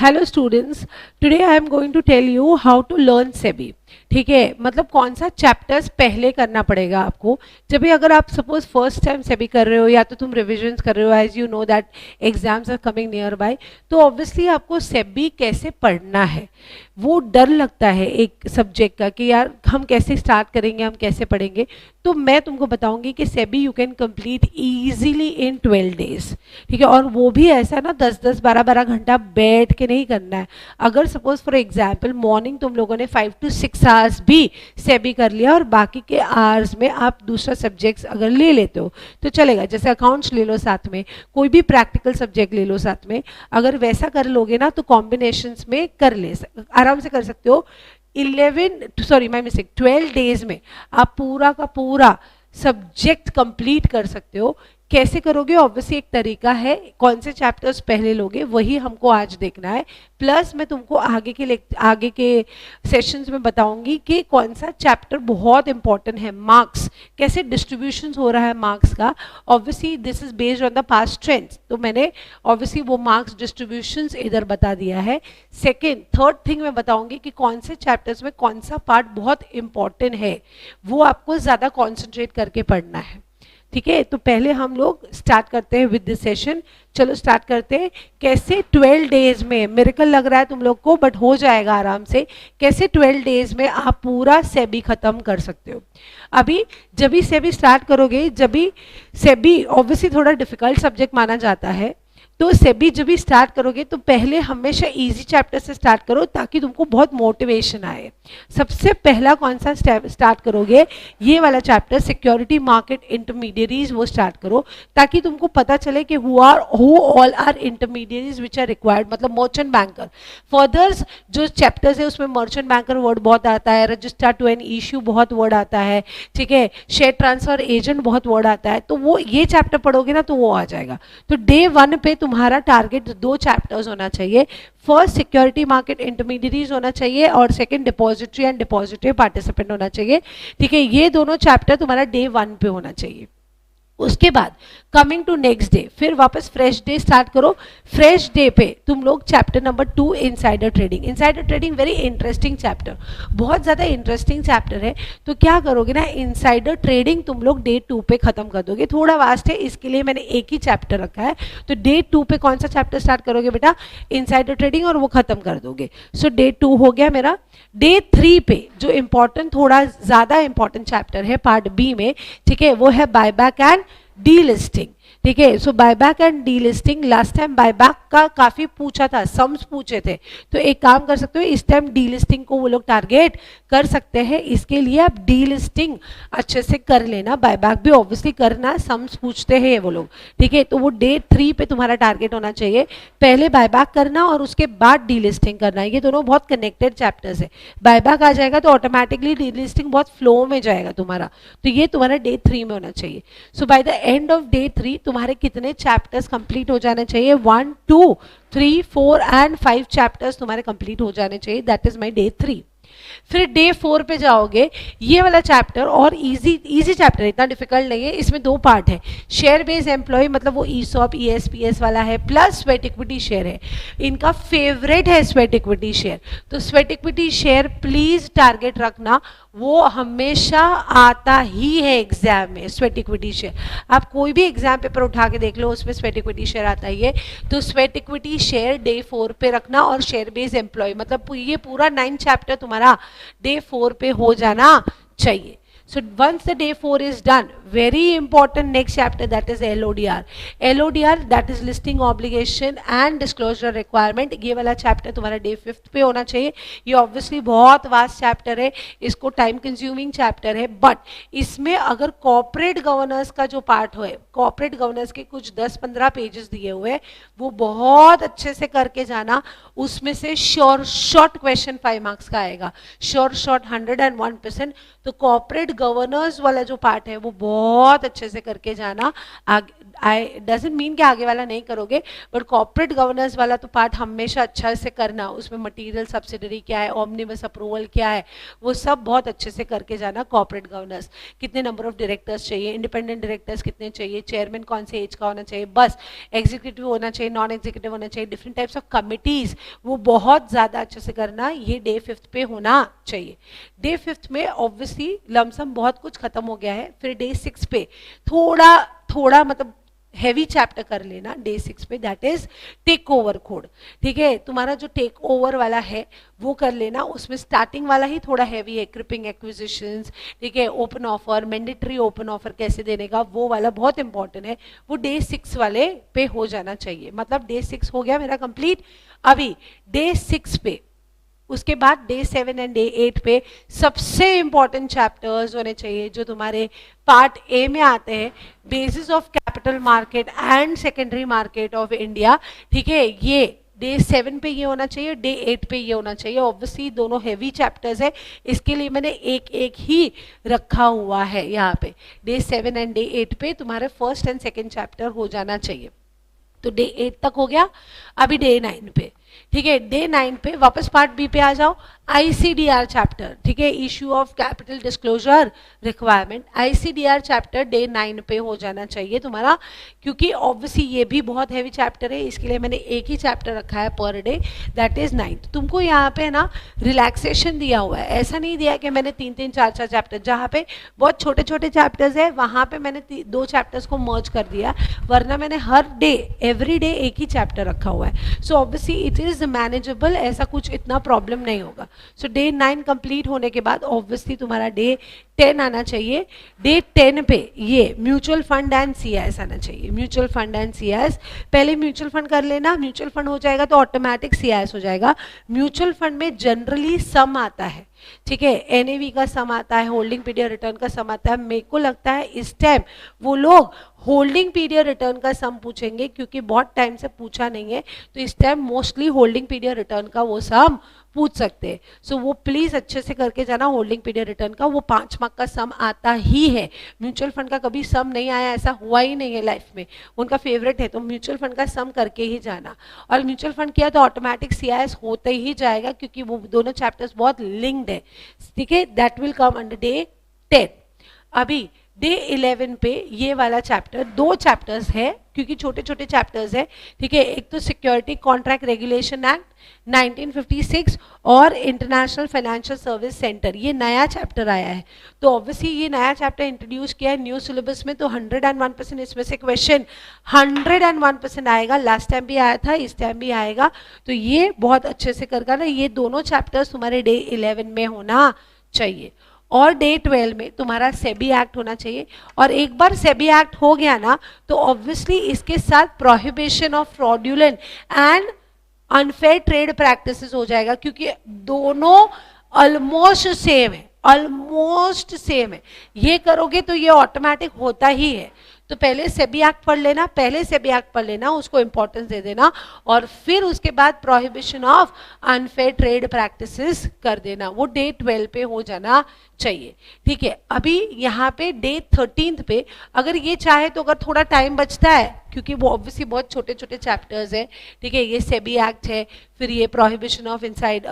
Hello students, today I am going to tell you how to learn SEBI. ठीक है, मतलब कौन सा चैप्टर्स पहले करना पड़ेगा आपको। जब भी अगर आप सपोज फर्स्ट टाइम सेबी कर रहे हो या तो तुम रिविजन्स कर रहे हो, as you know that exams are coming near by, तो ऑब्वियसली आपको सेबी कैसे पढ़ना है वो डर लगता है एक सब्जेक्ट का कि यार हम कैसे स्टार्ट करेंगे, हम कैसे पढ़ेंगे। तो मैं तुमको बताऊंगी कि SEBI you can complete easily in 12 days. ठीक है, और वो भी ऐसा ना 10-10 12-12 घंटा बैठ के नहीं करना है। अगर सपोज फॉर एग्जाम्पल मॉर्निंग तुम लोगों ने 5 to 6 आवर्स भी सेबी कर लिया और बाकी के आवर्स में आप दूसरा सब्जेक्ट्स अगर ले लेते हो तो चलेगा। जैसे अकाउंट्स ले लो साथ में, कोई भी प्रैक्टिकल सब्जेक्ट ले लो साथ में, अगर वैसा कर लोगे ना तो कॉम्बिनेशंस में कर ले आराम से कर सकते हो। 12 डेज में आप पूरा का पूरा सब्जेक्ट कंप्लीट कर सकते हो। कैसे करोगे, ऑब्वियसली एक तरीका है। कौन से चैप्टर्स पहले लोगे वही हमको आज देखना है। प्लस मैं तुमको आगे के सेशंस में बताऊंगी कि कौन सा चैप्टर बहुत इंपॉर्टेंट है। मार्क्स कैसे डिस्ट्रीब्यूशन हो रहा है मार्क्स का, obviously this is based on the past trends, तो मैंने ऑब्वियसली वो मार्क्स डिस्ट्रीब्यूशन इधर बता दिया है। सेकेंड थर्ड थिंग मैं बताऊंगी कि कौन से चैप्टर्स में कौन सा पार्ट बहुत इंपॉर्टेंट है, वो आपको ज़्यादा कॉन्सेंट्रेट करके पढ़ना है। ठीक है, तो पहले हम लोग स्टार्ट करते हैं विद दिस सेशन। चलो स्टार्ट करते हैं। कैसे 12 डेज में, मिरेकल लग रहा है तुम लोग को बट हो जाएगा आराम से। कैसे 12 डेज में आप पूरा सेबी खत्म कर सकते हो। अभी जब भी सेबी स्टार्ट करोगे, जब भी सेबी ऑब्वियसली थोड़ा डिफिकल्ट सब्जेक्ट माना जाता है, तो सेबी जब भी स्टार्ट करोगे तो पहले हमेशा इजी चैप्टर से स्टार्ट करो ताकि तुमको बहुत मोटिवेशन आए। सबसे पहला कौन सा स्टार्ट करोगे, ये वाला चैप्टर सिक्योरिटी मार्केट इंटरमीडियरीज, वो स्टार्ट करो ताकि तुमको पता चले कि who all are intermediaries which are required, मतलब मर्चेंट बैंकर। फर्दर्स जो चैप्टर्स है उसमें मर्चेंट बैंकर वर्ड बहुत आता है, रजिस्टर टू एन इश्यू बहुत वर्ड आता है, ठीक है, शेयर ट्रांसफर एजेंट बहुत वर्ड आता है। तो वो ये चैप्टर पढ़ोगे ना तो वो आ जाएगा। तो डे 1 पे तुम्हारा टारगेट 2 चैप्टर्स होना चाहिए। फर्स्ट सिक्योरिटी मार्केट इंटरमीडियरीज होना चाहिए और second depository and depository participant होना चाहिए। ठीक है, ये दोनों चैप्टर तुम्हारा डे 1 पे होना चाहिए। उसके बाद कमिंग टू नेक्स्ट डे फिर वापस फ्रेश डे स्टार्ट करो। फ्रेश डे पे तुम लोग chapter number 2 insider trading. Insider trading very interesting chapter, बहुत ज़्यादा इंटरेस्टिंग चैप्टर है। तो क्या करोगे ना, इनसाइडर ट्रेडिंग तुम लोग डे 2 पे खत्म कर दोगे। थोड़ा वास्ट है, इसके लिए मैंने एक ही चैप्टर रखा है। तो डे 2 पे कौन सा चैप्टर स्टार्ट करोगे बेटा, इनसाइडर ट्रेडिंग, और वो खत्म कर दोगे। सो डे 2 हो गया मेरा। डे 3 पे जो इंपॉर्टेंट, थोड़ा ज़्यादा इंपॉर्टेंट चैप्टर है पार्ट बी में, ठीक है, वो है बायबैक एंड डीलिस्टिंग। ठीक है, so buyback and delisting, last time buyback का काफी पूछा था, सम्स पूछे थे, तो एक काम कर सकते हो, इस टाइम डीलिस्टिंग को वो लोग टारगेट कर सकते हैं। इसके लिए आप डीलिस्टिंग अच्छे से कर लेना, बायबैक भी ऑब्वियसली करना, सम्स पूछते हैं वो लोग। ठीक है, तो वो डे 3 पे तुम्हारा टारगेट होना चाहिए। पहले बायबैक करना और उसके बाद डीलिस्टिंग करना, ये दोनों बहुत कनेक्टेड चैप्टर्स है। बायबैक आ जाएगा तो ऑटोमेटिकली डीलिस्टिंग बहुत फ्लो में जाएगा तुम्हारा, तो ये तुम्हारा डे 3 में होना चाहिए। So by the end of day 3 तुम्हारे कितने चैप्टर्स कंप्लीट हो जाने चाहिए, 1 2 3 4 एंड 5 चैप्टर्स तुम्हारे कंप्लीट हो जाने चाहिए। That is my day 3। फिर डे 4 पे जाओगे, ये वाला चैप्टर और इजी चैप्टर, इतना डिफिकल्ट नहीं है। इसमें 2 पार्ट है। शेयर बेस्ड एम्प्लॉय, मतलब वो ईसॉप ईएसपीएस वाला है, प्लस स्वेट इक्विटी शेयर है। इनका फेवरेट है स्वेट इक्विटी शेयर, तो sweat equity share please target रखना, वो हमेशा आता ही है एग्जाम में। स्वेट इक्विटी शेयर आप कोई भी एग्जाम पेपर उठा के देख लो, उसमें स्वेट इक्विटी शेयर आता ही है। तो स्वेट इक्विटी शेयर डे 4 पे रखना, और शेयर बेस्ड एम्प्लॉय, मतलब ये पूरा 9 चैप्टर तुम्हारा डे 4 पे हो जाना चाहिए। So once the day 4 is done, very important next chapter, that is LODR. LODR, that is listing obligation and disclosure requirement. ये वाला चैप्टर तुम्हारा डे 5 पे होना चाहिए। ये ऑब्वियसली बहुत वास्ट चैप्टर है, इसको टाइम कंज्यूमिंग चैप्टर है, बट इसमें अगर कॉर्पोरेट गवर्नेंस का जो पार्ट है, कॉर्पोरेट गवर्नेंस के कुछ 10-15 पेजेस दिए हुए हैं, वो बहुत अच्छे से करके जाना। उसमें से श्योर शॉर्ट क्वेश्चन 5 मार्क्स का आएगा, श्योर शॉर्ट 101%। तो कॉर्पोरेट गवर्नेंस वाला जो पार्ट है वो बहुत अच्छे से करके जाना। आई डजेंट मीन कि आगे वाला नहीं करोगे, बट कॉर्पोरेट गवर्नेंस वाला तो पार्ट हमेशा अच्छा से करना, उसमें मटेरियल सब्सिडरी क्या है, ऑमनिबस अप्रूवल क्या है, वो सब बहुत अच्छे से करके जाना। कॉर्पोरेट गवर्नेंस, कितने नंबर ऑफ डायरेक्टर्स चाहिए, इंडिपेंडेंट डायरेक्टर्स कितने चाहिए, चेयरमैन कौन से एज का होना चाहिए, बस एग्जीक्यूटिव होना चाहिए, नॉन एग्जीक्यूटिव होना चाहिए, डिफरेंट टाइप्स ऑफ कमिटीज, वो बहुत ज़्यादा अच्छे से करना, ये डे 5 पे होना चाहिए। डे 5 में ऑब्वियसली लमसम बहुत कुछ खत्म हो गया है, फिर डे 6 पे थोड़ा थोड़ा मतलब हैवी चैप्टर कर लेना डे 6 पे, that is take over code. ठीक है, तुम्हारा जो टेक ओवर वाला है वो कर लेना, उसमें स्टार्टिंग वाला ही थोड़ा हैवी है, क्रिपिंग एक्विजिशंस, ठीक है, open offer, mandatory open offer कैसे देने का, वो वाला बहुत इंपॉर्टेंट है, वो डे 6 वाले पे हो जाना चाहिए। मतलब डे 6 हो गया मेरा कंप्लीट। अभी डे 6 पे, उसके बाद डे 7 एंड डे 8 पे सबसे इंपॉर्टेंट चैप्टर्स होने चाहिए जो तुम्हारे पार्ट ए में आते हैं, basis of capital market and secondary market of India. ठीक है, ये डे 7 पे ये होना चाहिए, डे 8 पे ये होना चाहिए। ऑब्वियसली दोनों हैवी चैप्टर्स है, इसके लिए मैंने एक एक ही रखा हुआ है यहाँ पे। डे 7 एंड डे 8 पे तुम्हारे फर्स्ट एंड सेकेंड चैप्टर हो जाना चाहिए। तो डे 8 तक हो गया। अभी डे 9 पे, ठीक है, डे 9 पे वापस पार्ट बी पे आ जाओ, आईसीडीआर चैप्टर, ठीक है, issue of capital disclosure requirement, ICDR chapter day 9 पे हो जाना चाहिए तुम्हारा, क्योंकि ऑब्वियसली ये भी बहुत हैवी चैप्टर है, इसके लिए मैंने एक ही चैप्टर रखा है पर डे, दैट इज 9। तुमको यहाँ पे ना रिलैक्सेशन दिया हुआ है, ऐसा नहीं दिया कि मैंने 3-3 4-4 चैप्टर, जहाँ पे बहुत छोटे छोटे चैप्टर्स है वहाँ पे मैंने 2 चैप्टर्स को मर्ज कर दिया, वरना मैंने हर डे एवरी डे एक ही चैप्टर रखा हुआ है। So obviously it is manageable, ऐसा कुछ इतना प्रॉब्लम नहीं होगा। सो डे 9 कंप्लीट होने के बाद ऑब्वियसली तुम्हारा डे 10 आना चाहिए। डे 10 पे ये म्यूचुअल फंड एंड सीएस आना चाहिए, म्यूचुअल फंड एंड सीएस। पहले म्यूचुअल फंड कर लेना, म्यूचुअल फंड हो जाएगा तो ऑटोमेटिक सीएस हो जाएगा। म्यूचुअल फंड में जनरली सम आता है, ठीक है, एनएवी का सम आता है, होल्डिंग पीरियड रिटर्न का सम आता है। मेरे को लगता है इस टाइम वो लोग होल्डिंग पीरियड रिटर्न का सम पूछेंगे, क्योंकि बहुत टाइम से पूछा नहीं है, तो इस time mostly holding period return का वो सम पूछ सकते हैं। सो वो प्लीज अच्छे से करके जाना, होल्डिंग पीरियड रिटर्न का वो 5 मार्क का सम आता ही है। म्यूचुअल फंड का कभी सम नहीं आया, ऐसा हुआ ही नहीं है लाइफ में, उनका फेवरेट है, तो म्यूचुअल फंड का सम करके ही जाना। और म्यूचुअल फंड किया तो ऑटोमेटिक सीआईएस होते ही जाएगा, क्योंकि वो दोनों चैप्टर्स बहुत लिंक्ड है, ठीक है, that will come under day 10। अभी डे 11 पे ये वाला चैप्टर, 2 चैप्टर्स है क्योंकि छोटे छोटे चैप्टर्स है, ठीक है, एक तो सिक्योरिटी कॉन्ट्रैक्ट रेगुलेशन एक्ट 1956 और इंटरनेशनल फाइनेंशियल सर्विस सेंटर, ये नया चैप्टर आया है। तो ऑब्वियसली ये नया चैप्टर इंट्रोड्यूस किया है न्यू सिलेबस में, तो 101% इसमें से क्वेश्चन 101% आएगा। लास्ट टाइम भी आया था, इस टाइम भी आएगा, तो ये बहुत अच्छे से करना ना। ये दोनों चैप्टर्स तुम्हारे डे 11 में होना चाहिए। और डे 12 में तुम्हारा सेबी एक्ट होना चाहिए, और एक बार सेबी एक्ट हो गया ना तो ऑब्वियसली इसके साथ prohibition of fraudulent and unfair trade practices हो जाएगा, क्योंकि दोनों ऑलमोस्ट सेम है, ऑलमोस्ट सेम है। ये करोगे तो ये ऑटोमेटिक होता ही है। तो पहले सेबी एक्ट पढ़ लेना, पहले सेबी एक्ट पढ़ लेना, उसको इंपॉर्टेंस दे देना, और फिर उसके बाद prohibition of unfair trade practices कर देना, वो डे 12 पे हो जाना चाहिए। ठीक है, अभी यहाँ पे डे 13 पे अगर ये चाहे तो, अगर थोड़ा टाइम बचता है, क्योंकि वो ऑब्वियसली बहुत छोटे छोटे चैप्टर्स है, ठीक है, ये सेबी एक्ट है, फिर ये prohibition of inside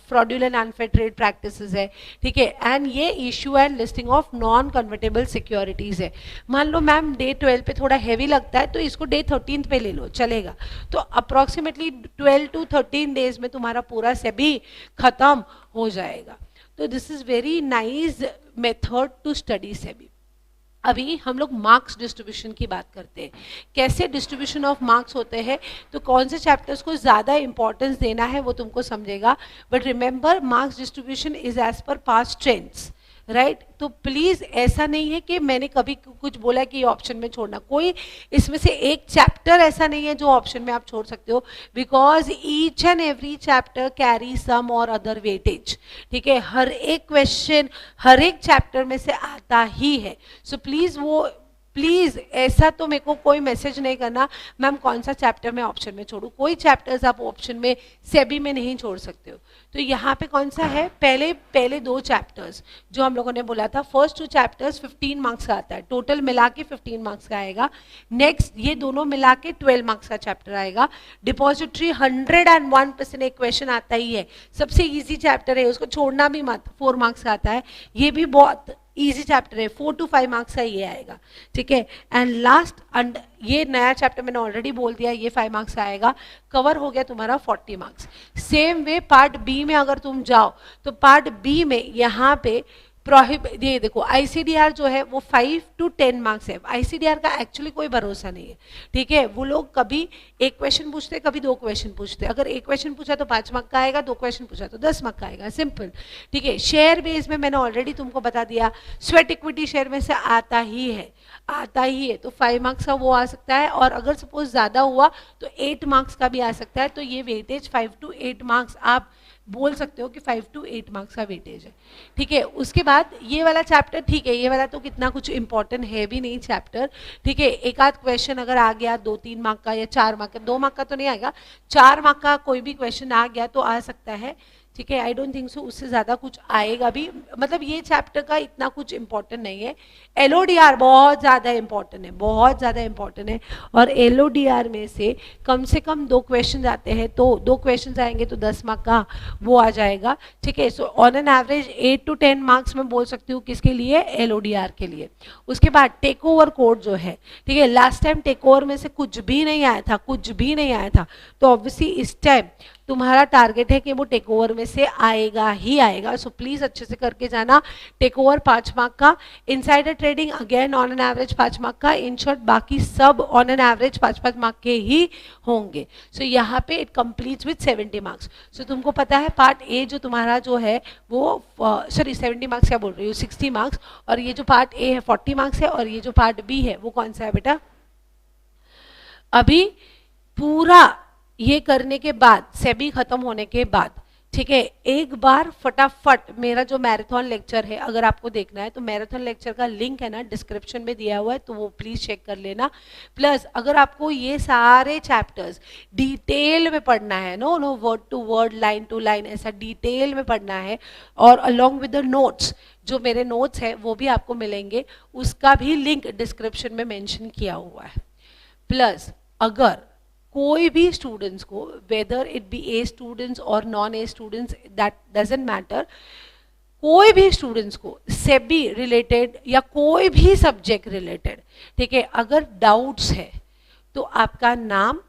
fraudulent unfair trade practices है, ठीक है, एंड ये issue and listing of non convertible securities है। मान लो मैम डे 12 पे थोड़ा हैवी लगता है तो इसको डे 13 पे ले लो, चलेगा। तो अप्रोक्सीमेटली 12 to 13 डेज में तुम्हारा पूरा सेबी खत्म हो जाएगा। तो this is very nice method to study SEBI. अभी हम लोग मार्क्स डिस्ट्रीब्यूशन की बात करते हैं, कैसे डिस्ट्रीब्यूशन ऑफ मार्क्स होते हैं, तो कौन से चैप्टर्स को ज़्यादा इंपॉर्टेंस देना है वो तुमको समझेगा। But remember marks distribution is as per past trends, right. तो प्लीज ऐसा नहीं है कि मैंने कभी कुछ बोला कि ये ऑप्शन में छोड़ना, कोई इसमें से एक चैप्टर ऐसा नहीं है जो ऑप्शन में आप छोड़ सकते हो, because each and every chapter carry some और अदर वेटेज, ठीक है, हर एक क्वेश्चन हर एक चैप्टर में से आता ही है। सो प्लीज वो प्लीज ऐसा तो मेरे को कोई मैसेज नहीं करना मैम कौन सा चैप्टर मैं ऑप्शन में छोड़ू, कोई चैप्टर्स आप ऑप्शन में सेबी में नहीं छोड़ सकते हो। तो यहाँ पे कौन सा है, पहले 2 चैप्टर्स जो हम लोगों ने बोला था, फर्स्ट 2 चैप्टर्स 15 मार्क्स का आता है, टोटल मिला के 15 मार्क्स का आएगा। नेक्स्ट ये दोनों मिला के 12 मार्क्स का चैप्टर आएगा। डिपॉजिटरी 101% एक क्वेश्चन आता ही है, सबसे ईजी चैप्टर है, उसको छोड़ना भी मत, 4 मार्क्स का आता है। ये भी बहुत इजी चैप्टर है, 4 to 5 मार्क्स का ये आएगा, ठीक है। एंड लास्ट ये नया चैप्टर मैंने ऑलरेडी बोल दिया, ये 5 मार्क्स का आएगा, कवर हो गया तुम्हारा 40 marks. Same way part B में अगर तुम जाओ तो पार्ट बी में यहाँ पे ये देखो आईसीडीआर जो है वो 5 to 10 मार्क्स है। आईसीडीआर का एक्चुअली कोई भरोसा नहीं है, ठीक है। वो लोग कभी एक क्वेश्चन पूछते, कभी 2 क्वेश्चन पूछते, अगर एक क्वेश्चन पूछा तो 5 मार्क का आएगा, 2 क्वेश्चन पूछा तो 10 मार्क का आएगा, सिंपल, ठीक है। शेयर बेस में मैंने ऑलरेडी तुमको बता दिया, स्वेट इक्विटी शेयर में से आता ही है, तो 5 मार्क्स का वो आ सकता है, और अगर सपोज ज्यादा हुआ तो 8 मार्क्स का भी आ सकता है। तो ये वेटेज 5 to 8 मार्क्स आप बोल सकते हो कि 5 to 8 मार्क्स का वेटेज है, ठीक है। उसके बाद ये वाला चैप्टर, ठीक है, ये वाला तो कितना कुछ इंपॉर्टेंट है भी नहीं चैप्टर, ठीक है। एक आध क्वेश्चन अगर आ गया 2-3 मार्क का या 4 मार्क का, 2 मार्क का तो नहीं आएगा, 4 मार्क का कोई भी क्वेश्चन आ गया तो आ सकता है, ठीक है। आई डोंट थिंक सो उससे ज्यादा कुछ आएगा भी, मतलब ये चैप्टर का इतना कुछ इंपॉर्टेंट नहीं है। एलओडीआर बहुत ज्यादा इंपॉर्टेंट है, बहुत ज्यादा इंपॉर्टेंट है, और एलओडीआर में से कम 2 क्वेश्चन आते हैं, तो 2 क्वेश्चन आएंगे तो 10 मार्क का वो आ जाएगा, ठीक है। So on an average 8 to 10 marks मैं बोल सकती हूँ किसके लिए, एलओडीआर के लिए। उसके बाद टेक ओवर कोड जो है, ठीक है, लास्ट टाइम टेक ओवर में से कुछ भी नहीं आया था, तो ऑब्वियसली इस टाइम तुम्हारा टारगेट है कि वो टेक ओवर में से आएगा ही आएगा। सो प्लीज अच्छे से करके जाना। टेक ओवर 5 मार्क का, insider trading again on an average 5 mark का, इन शॉर्ट बाकी सब ऑन एन एवरेज 5-5 मार्क के ही होंगे। सो यहाँ पे इट कंप्लीट्स विद 70 मार्क्स। सो तुमको पता है पार्ट ए जो तुम्हारा जो है वो 70 मार्क्स क्या बोल रही हूँ, 60 मार्क्स, और ये जो पार्ट ए है 40 मार्क्स है, और ये जो पार्ट बी है वो कौन सा है बेटा, अभी पूरा ये करने के बाद, सेबी खत्म होने के बाद, ठीक है, एक बार फटाफट मेरा जो मैराथन लेक्चर है अगर आपको देखना है तो मैराथन लेक्चर का लिंक है ना डिस्क्रिप्शन में दिया हुआ है, तो वो प्लीज चेक कर लेना। प्लस अगर आपको ये सारे चैप्टर्स डिटेल में पढ़ना है, no word to word, line to line, ऐसा डिटेल में पढ़ना है, और अलोंग विद द नोट्स, जो मेरे नोट्स है वो भी आपको मिलेंगे, उसका भी लिंक डिस्क्रिप्शन में मेंशन किया हुआ है। प्लस अगर कोई भी स्टूडेंट्स को, whether it be A students और non A students, that doesn't matter, कोई भी स्टूडेंट्स को सेबी रिलेटेड या कोई भी सब्जेक्ट रिलेटेड, ठीक है, अगर डाउट्स है तो आपका नाम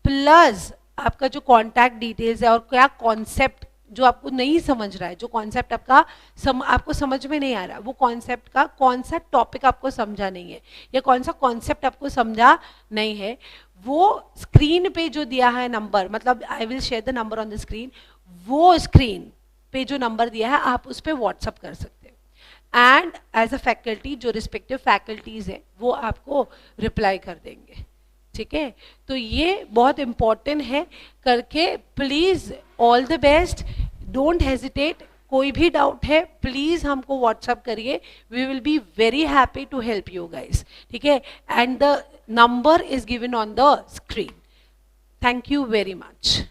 प्लस आपका जो कॉन्टैक्ट डिटेल्स है, और क्या कॉन्सेप्ट जो आपको नहीं समझ रहा है, जो कॉन्सेप्ट आपका आपको समझ में नहीं आ रहा, वो कॉन्सेप्ट का कौन सा टॉपिक आपको समझा नहीं है या कौन सा कॉन्सेप्ट आपको समझा नहीं है, वो स्क्रीन पे जो दिया है नंबर, मतलब I will share the number on the screen, वो स्क्रीन पे जो नंबर दिया है आप उस पर व्हाट्सअप कर सकते हैं, एंड एज अ फैकल्टी जो रिस्पेक्टिव फैकल्टीज है वो आपको रिप्लाई कर देंगे, ठीक है। तो ये बहुत इंपॉर्टेंट है, करके please all the best, don't hesitate, कोई भी डाउट है प्लीज हमको व्हाट्सअप करिए, we will be very happy to help you guys, ठीक है। And the number is given on the screen. Thank you very much.